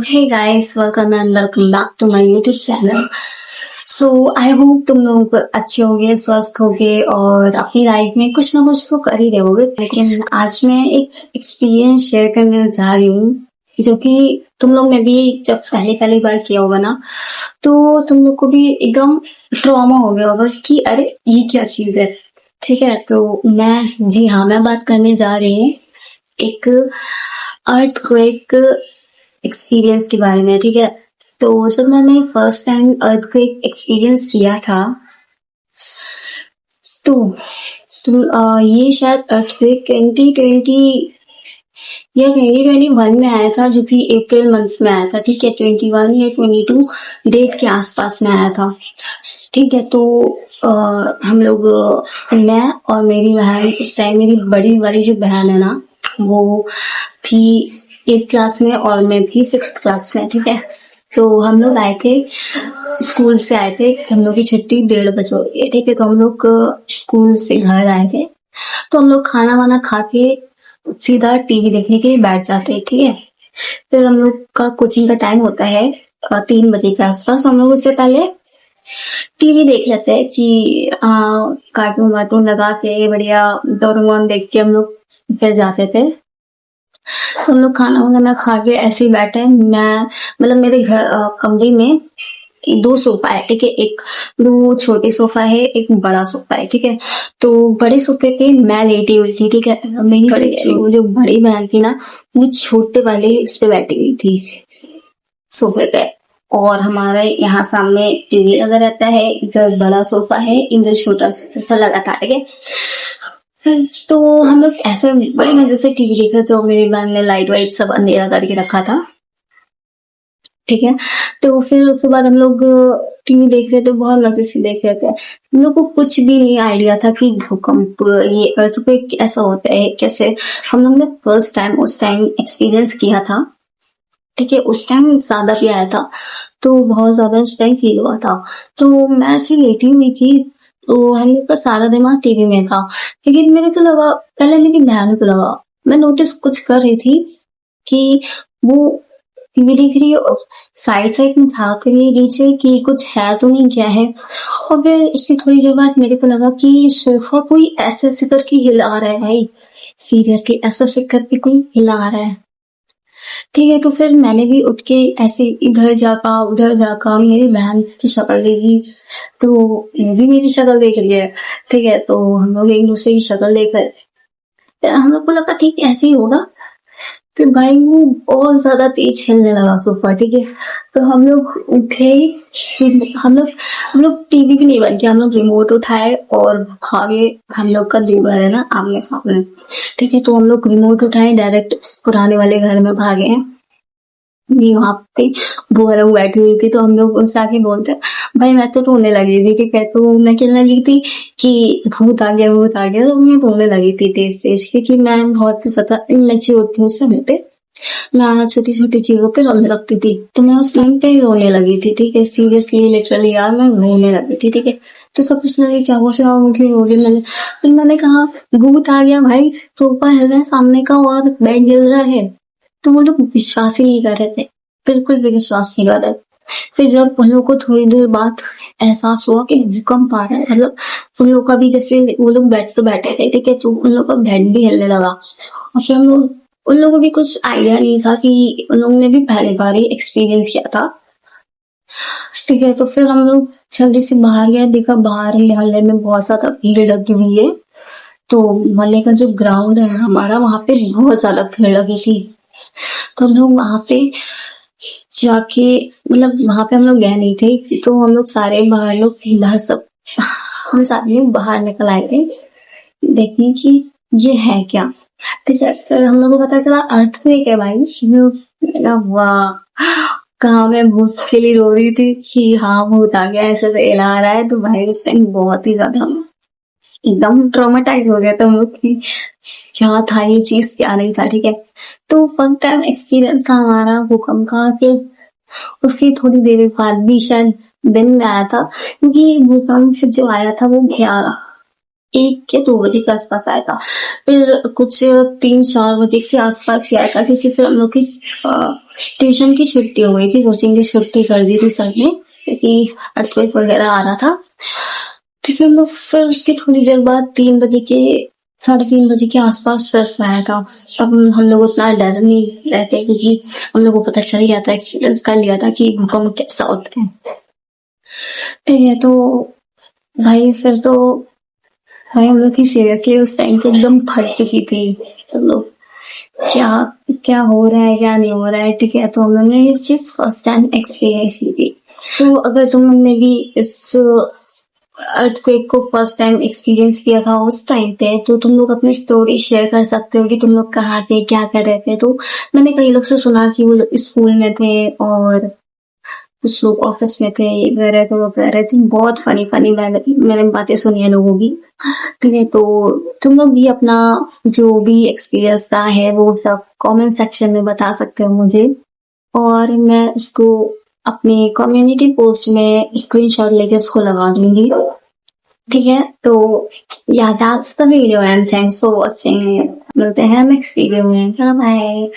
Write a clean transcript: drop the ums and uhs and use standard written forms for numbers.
Hey guys, welcome and welcome back to my YouTube channel. So I hope तुम लोग अच्छे होगे, स्वस्थ होगे और अपनी लाइफ में कुछ ना कुछ तो कर ही रहे होगे। लेकिन आज मैं एक एक्सपीरियंस शेयर करने जा रही हूँ जो कि तुम लोग ने भी जब पहले पहली बार किया होगा ना, तो तुम लोग को भी एकदम ट्रॉमा हो गया होगा कि अरे ये क्या चीज है। ठीक है, तो मैं बात करने जा रही हूँ एक अर्थक्वेक एक्सपीरियंस के बारे में। ठीक है, तो जब मैंने फर्स्ट टाइम अर्थक्वेक एक्सपीरियंस किया था तो ये शायद अर्थक्वेक 2020 या 2021 में आया था, जो कि अप्रैल मंथ में आया था। ठीक है, 21 या 22 डेट के आसपास में आया था। ठीक है, तो हम लोग मैं और मेरी बहन, उस टाइम मेरी बड़ी वाली जो बहन है ना, वो थी 8th क्लास में और मैं थी 6th क्लास में। ठीक है, तो हम लोग आए थे, स्कूल से आए थे, हम लोग की छुट्टी 1:30 हो गई। ठीक है, तो हम लोग स्कूल से घर आए थे, तो हम लोग खाना वाना खा के सीधा टीवी देखने के लिए बैठ जाते हैं। ठीक है, फिर हम लोग का कोचिंग का टाइम होता है 3 बजे के आसपास। हम लोग उससे पहले टीवी देख लेते हैं कि कार्टून वार्टून लगा के बढ़िया डोरेमोन देख के हम लोग फिर जाते थे। हम लोग खाना वाना खा के ऐसे ही बैठे, मैं मतलब मेरे घर कमरे में 2 सोफा है। ठीक है, एक दो छोटे सोफा है, एक बड़ा सोफा है। ठीक है, तो बड़े सोफे पे मैं लेटी हुई थी। ठीक है, मेरी जो बड़ी बहन थी ना, वो छोटे वाले इस पे बैठी हुई थी सोफे पे, और हमारे यहाँ सामने टीवी लगा रहता है, इधर बड़ा सोफा है, इधर छोटा सोफा लगा था। ठीक है, तो हम लोग ऐसे बड़ी मजे से टीवी देख रहे थे, तो मेरी बहन ने लाइट वाइट सब अंधेरा करके रखा था। ठीक है, तो फिर उसके बाद हम लोग टीवी देख रहे थे, बहुत मजे से देख रहे थे। हम लोग को कुछ भी नहीं आइडिया था कि भूकंप, ये अर्थक्वेक ऐसा होता है कैसे। हम लोग ने फर्स्ट टाइम उस टाइम एक्सपीरियंस किया था। ठीक है, उस टाइम ज्यादा भी आया था, तो बहुत ज्यादा उस टाइम फील हुआ था। तो मैं ऐसी लेटी हुई थी, तो हम लोग का सारा दिमाग टीवी में था। लेकिन मेरे को लगा, पहले मेरी बहन को लगा, मैं नोटिस कुछ कर रही थी कि वो टीवी देख रही है, साइड साइड में झांक रही है नीचे कि कुछ है तो नहीं, क्या है। और फिर इसकी थोड़ी देर बाद मेरे को लगा कि सोफा कोई ऐसे ऐसे करके हिला रहा है। भाई सीरियसली ऐसे ऐसे करके कोई हिला रहा है। ठीक है, तो फिर मैंने भी उठ के ऐसे इधर जाका उधर जाका मेरी बहन की शक्ल देखी, तो ये भी मेरी शक्ल देख रही है। ठीक है, तो हम लोग एक दूसरे की शक्ल देखकर हम लोग को लगा ठीक है ऐसे ही होगा। फिर भाई वो बहुत ज्यादा तेज हिलने लगा सोफा। ठीक है, तो हम लोग उठे, फिर हम लोग टीवी भी नहीं बंद किया, हम लोग रिमोट उठाए और भागे। हम लोग का दीवार है ना आमने सामने। ठीक है, तो हम लोग रिमोट उठाए, डायरेक्ट पुराने वाले घर में भागे हैं। वहां पे बुआ लोग बैठी हुई थी, तो हम लोग उनसे आके बोलते, भाई मैं तो रोने लगी थी। ठीक है, तो मैं कहने लगी थी कि भूत आ गया भूत आ गया, तो मैं रोने लगी थी तेज तेज, क्योंकि मैं बहुत ज्यादा इमेच्योर थी उस समय पे। मैं छोटी छोटी चीजों पे रोने लगती थी, तो मैं उस टाइम पे रोने लगी थी। ठीक है, सीरियसली लिटरली यार मैं रोने लगी थी। ठीक है, तो सब कुछ लगे क्या कुछ क्यों हो रही। मैंने कहा भूत आ गया भाई, सोफा हिल रहा है सामने का और बेड हिल रहा है। तो वो लोग विश्वास ही नहीं कर रहे थे, बिल्कुल भी विश्वास नहीं कर रहे। फिर जब उन लोग को थोड़ी देर बाद एहसास हुआ कि भूकंप आ रहा है, मतलब उन लोग का भी, जैसे वो लोग बेड पे बैठे थे, ठीक है, तो उन लोग का बेड भी हिलने लगा। और फिर उन लोगों को भी कुछ आइडिया नहीं था कि उन लोगों ने भी पहली बार ही एक्सपीरियंस किया था। ठीक है, तो फिर हम लोग जल्दी से बाहर गए, देखा बाहर मोहल्ले में बहुत ज्यादा भीड़ लगी हुई है। तो मोहल्ले का जो ग्राउंड है हमारा, वहां पे बहुत ज्यादा भीड़ लगी थी। तो हम लोग वहां पे जाके, मतलब वहां पे हम लोग गए नहीं थे, तो हम लोग सारे बाहर लोग बाहर सब हम सारे लोग बाहर निकल आए थे देखने की ये है क्या। फिर हम लोग को पता चला अर्थक्वेक है भाई। वाह, कहा मैं भूत के लिए रो रही थी कि हाँ भूत आ गया, ऐसे तो हिला रहा है। तो भाई उस टाइम बहुत ही ज्यादा एकदम ट्रॉमेटाइज हो गया था हम लोग की, क्या था ये चीज क्या नहीं था। ठीक है, तो फर्स्ट टाइम एक्सपीरियंस था हमारा भूकंप का। कि उसकी थोड़ी देर बाद भी शायद दिन में आया था, क्योंकि भूकंप जो आया था वो 1 या 2 बजे के आसपास आया था। फिर कुछ 3-4 बजे के आसपास ही आया था, क्योंकि फिर हम लोग की ट्यूशन की छुट्टी हो गई थी, कोचिंग की छुट्टी कर दी थी सर ने, क्योंकि अर्थक्वेक वगैरह आ रहा था। तो फिर उसके थोड़ी देर बाद 3 बजे के 3:30 बजे के आसपास फिर से आया था। अब हम लोग उतना डर नहीं रहते, क्योंकि हम लोग को पता चल गया था, एक्सपीरियंस कर लिया था कि भूकंप कैसा होता है। ठीक है, तो भाई फिर तो भाई हम लोग की सीरियसली उस टाइम पे एकदम फट चुकी थी। हम लोग क्या क्या हो रहा है, क्या नहीं हो रहा है। ठीक है, तो हम लोग ने ये चीज फर्स्ट टाइम एक्सपीरियंस की थी। तो अगर तुम लोग ने भी इस अर्थक्वेक को फर्स्ट टाइम एक्सपीरियंस किया था उस टाइम पे, तो तुम लोग अपनी स्टोरी शेयर कर सकते हो कि तुम लोग कहाँ थे, क्या कर रहे थे। तो मैंने कई लोग से सुना कि वो स्कूल में थे और कुछ लोग ऑफिस में थे, ये कह रहे थे, वो कह रहे थे। बहुत फनी फनी मैंने बातें सुनी है लोगों की। ठीक है, तो तुम लोग भी अपना जो भी एक्सपीरियंस रहा है वो सब कमेंट सेक्शन में बता सकते हो मुझे, और मैं उसको अपनी कम्युनिटी पोस्ट में स्क्रीनशॉट लेके उसको लगा दूंगी। ठीक है, तो या that's the video and thanks for watching. मिलते हैं नेक्स्ट वीडियो में। Bye bye.